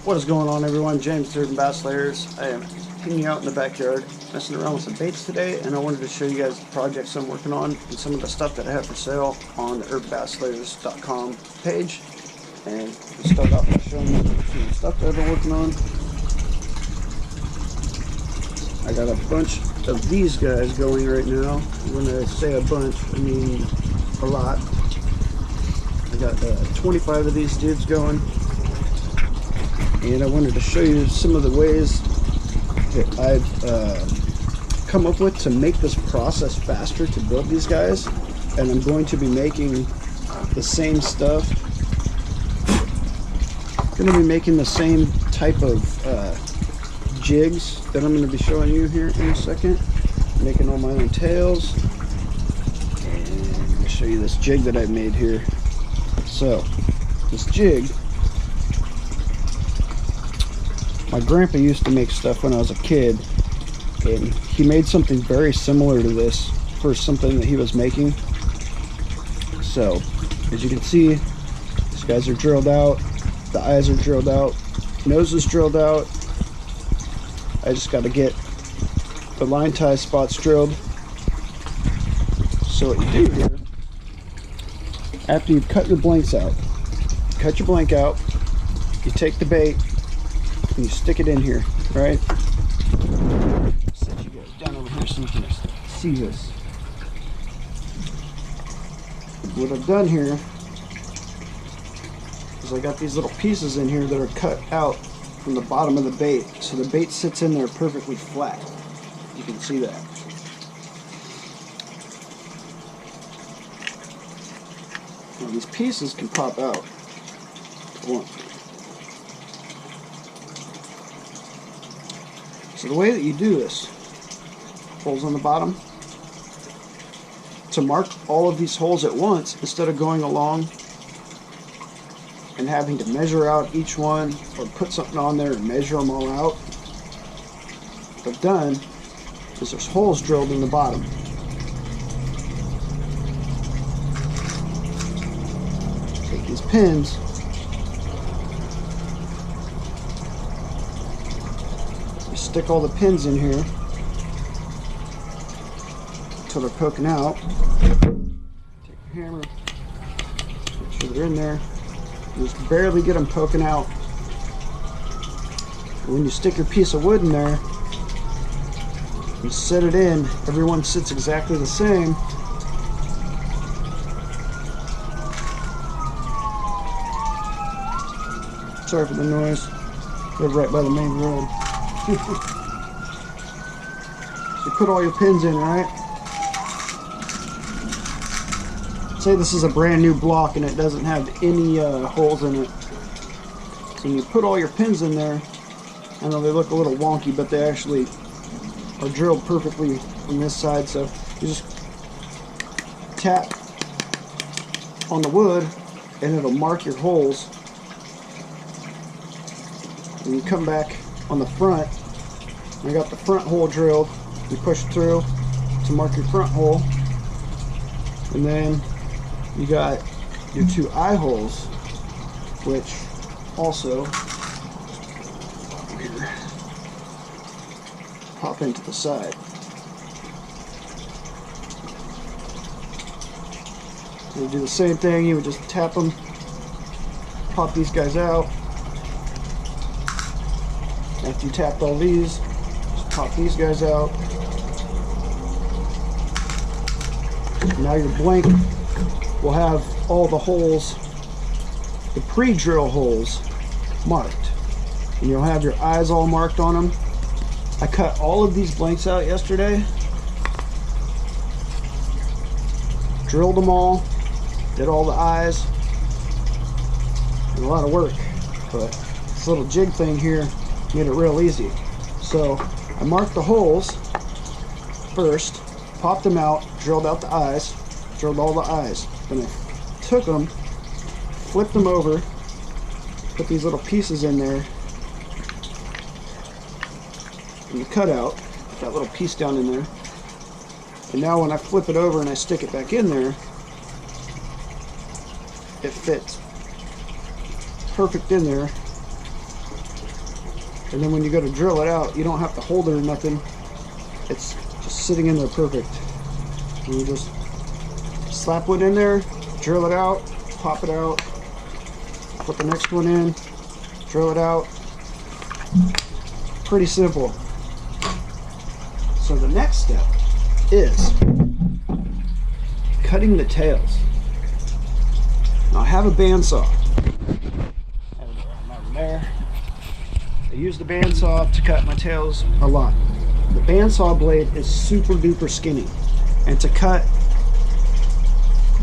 What is going on, everyone? James here from Bass Layers. I am hanging out in the backyard messing around with some baits today, and I wanted to show you guys the projects I'm working on and some of the stuff that I have for sale on the UrbanBassLayers.com page. And we'll start off by showing you some of the stuff that I've been working on. I got a bunch of these guys going right now. When I say a bunch, I mean a lot. I got 25 of these dudes going. And I wanted to show you some of the ways that I've come up with to make this process faster to build these guys. And I'm going to be making the same stuff. I'm going to be making the same type of jigs that I'm going to be showing you here in a second. Making all my own tails. And I'm going to show you this jig that I've made here. So, this jig, my grandpa used to make stuff when I was a kid, and he made something very similar to this for something that he was making. So, as you can see, these guys are drilled out, the eyes are drilled out, nose is drilled out. I just got to get the line tie spots drilled. So what you do here, after you cut your blanks out, cut your blank out, you take the bait, and you stick it in here, right? Set you guys down over here so you can see this. What I've done here is I got these little pieces in here that are cut out from the bottom of the bait, so the bait sits in there perfectly flat. You can see that. Now these pieces can pop out if you want. So the way that you do this, holes on the bottom, to mark all of these holes at once instead of going along and having to measure out each one or put something on there and measure them all out, what I've done is there's holes drilled in the bottom. Take these pins, stick all the pins in here until they're poking out. Take your hammer, make sure they're in there. You just barely get them poking out. And when you stick your piece of wood in there, you set it in, everyone sits exactly the same. Sorry for the noise. Live right by the main road. So you put all your pins in, right? Say this is a brand new block and it doesn't have any holes in it. So you put all your pins in there. I know they look a little wonky, but they actually are drilled perfectly from this side. So you just tap on the wood and it'll mark your holes. And you come back on the front. I got the front hole drilled. You push through to mark your front hole, and then you got your two eye holes, which also here, pop into the side. So you do the same thing. You would just tap them, pop these guys out. After you tapped all these, just pop these guys out. Now your blank will have all the holes, the pre-drill holes, marked. And you'll have your eyes all marked on them. I cut all of these blanks out yesterday. Drilled them all, did all the eyes. And a lot of work, but this little jig thing here made it real easy. So I marked the holes first, popped them out, drilled out the eyes, drilled all the eyes. Then I took them, flipped them over, put these little pieces in there, and the cutout, put that little piece down in there. And now when I flip it over and I stick it back in there, it fits perfect in there. And then when you go to drill it out, you don't have to hold it or nothing. It's just sitting in there perfect. And you just slap one in there, drill it out, pop it out, put the next one in, drill it out. Pretty simple. So the next step is cutting the tails. Now I have a bandsaw. There. I use the bandsaw to cut my tails a lot. The bandsaw blade is super duper skinny, and to cut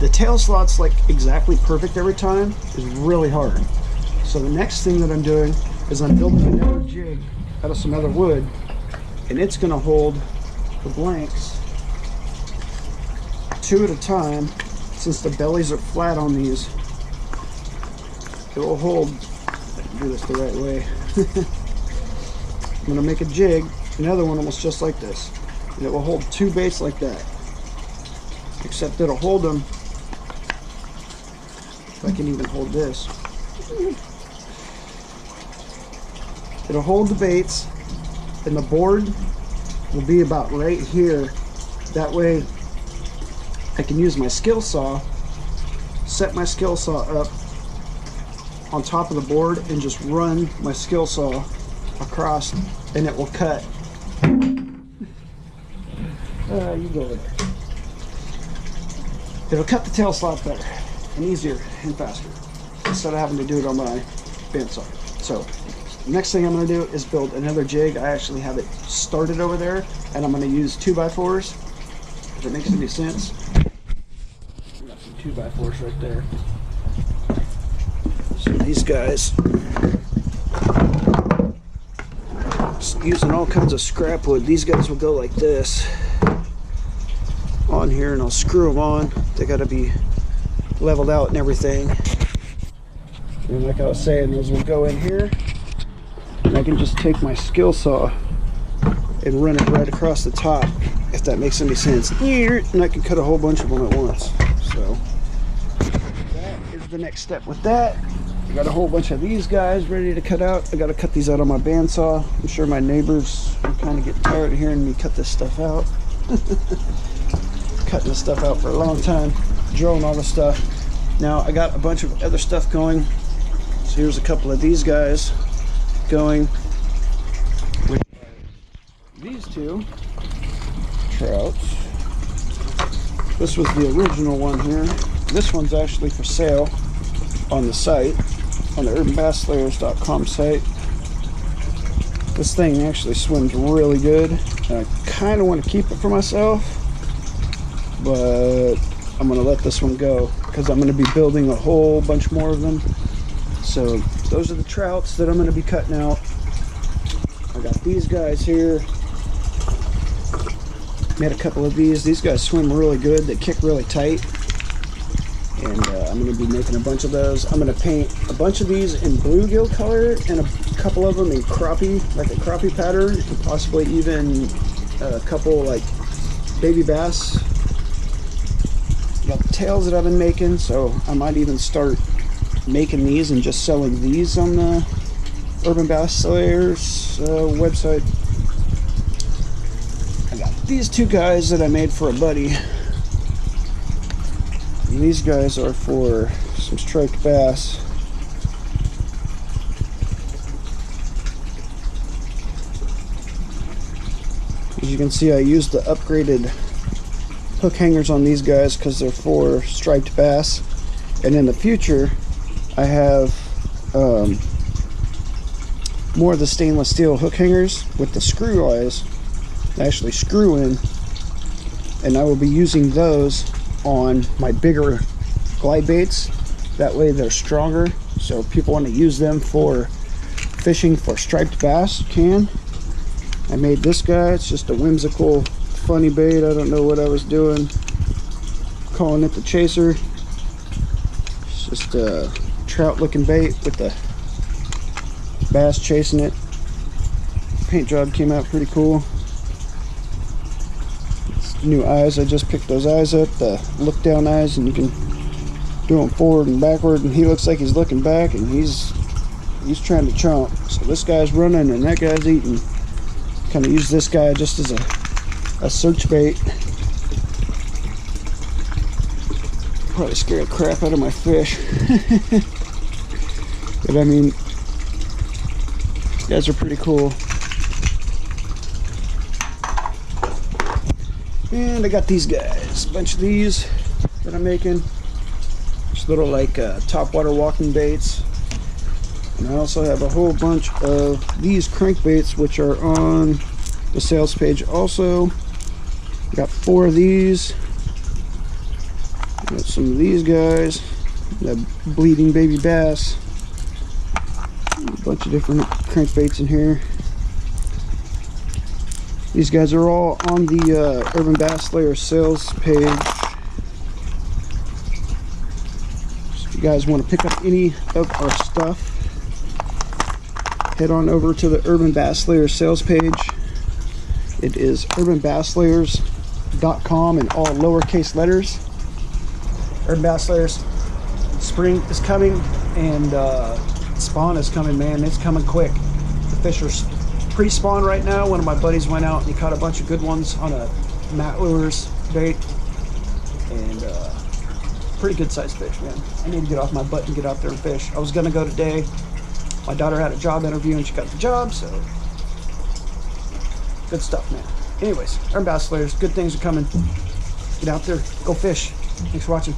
the tail slots like exactly perfect every time is really hard. So the next thing that I'm doing is I'm building another jig out of some other wood, and it's going to hold the blanks 2 at a time. Since the bellies are flat on these, it will hold. Do this the right way. I'm going to make a jig, another one almost just like this, and it will hold 2 baits like that, except it'll hold them, if I can even hold this, it'll hold the baits, and the board will be about right here. That way I can use my skill saw, set my skill saw up on top of the board, and just run my skill saw across, and it will cut. You go over there. It'll cut the tail slot better and easier and faster instead of having to do it on my bandsaw. So next thing I'm going to do is build another jig. I actually have it started over there, and I'm going to use 2x4s. If it makes any sense. We got some 2x4s right there. So these guys, using all kinds of scrap wood, these guys will go like this on here, and I'll screw them on. They got to be leveled out and everything. And like I was saying, those will go in here, and I can just take my skill saw and run it right across the top, if that makes any sense. And I can cut a whole bunch of them at once. So that is the next step with that. I got a whole bunch of these guys ready to cut out. I got to cut these out on my bandsaw. I'm sure my neighbors are kind of getting tired of hearing me cut this stuff out. Cutting this stuff out for a long time, drilling all this stuff. Now I got a bunch of other stuff going. So here's a couple of these guys going. With these 2 trouts. This was the original one here. This one's actually for sale on the site, on the urbanbassslayers.com site. This thing actually swims really good, and I kind of want to keep it for myself, but I'm going to let this one go because I'm going to be building a whole bunch more of them. So those are the trouts that I'm going to be cutting out. I got these guys here. Made a couple of these. These guys swim really good. They kick really tight. And I'm going to be making a bunch of those. I'm going to paint a bunch of these in bluegill color and a couple of them in crappie, like a crappie pattern, and possibly even a couple like baby bass. Got the tails that I've been making, so I might even start making these and just selling these on the Urban Bass Slayers website. I got these 2 guys that I made for a buddy. These guys are for some striped bass. As you can see, I used the upgraded hook hangers on these guys because they're for striped bass. And in the future, I have more of the stainless steel hook hangers with the screw eyes that actually screw in, and I will be using those on my bigger glide baits. That way they're stronger, so if people want to use them for fishing for striped bass, can. I made this guy. It's just a whimsical funny bait. I don't know what I was doing calling it the Chaser. It's just a trout looking bait with the bass chasing it. Paint job came out pretty cool. New eyes, I just picked those eyes up, the look down eyes, and you can do them forward and backward, and he looks like he's looking back, and he's He's trying to chomp. So this guy's running and that guy's eating. Kind of use this guy just as a search bait. Probably scare the crap out of my fish. But I mean, these guys are pretty cool. And I got these guys, a bunch of these that I'm making. Just little like topwater walking baits. And I also have a whole bunch of these crankbaits, which are on the sales page also. Got 4 of these. Got some of these guys. That bleeding baby bass. A bunch of different crankbaits in here. These guys are all on the Urban Bass Slayer sales page. So if you guys want to pick up any of our stuff, head on over to the Urban Bass Slayer sales page. It is urbanbassslayers.com in all lowercase letters. Urban Bass Slayers, spring is coming and spawn is coming, man. It's coming quick. The fish are pre-spawn right now. One of my buddies went out and he caught a bunch of good ones on a Matt Lures bait, and pretty good sized fish, man. I need to get off my butt and get out there and fish. I was gonna go today. My daughter had a job interview and she got the job, so good stuff, man. Anyways, Urban Bass Slayers, good things are coming. Get out there, go fish. Thanks for watching.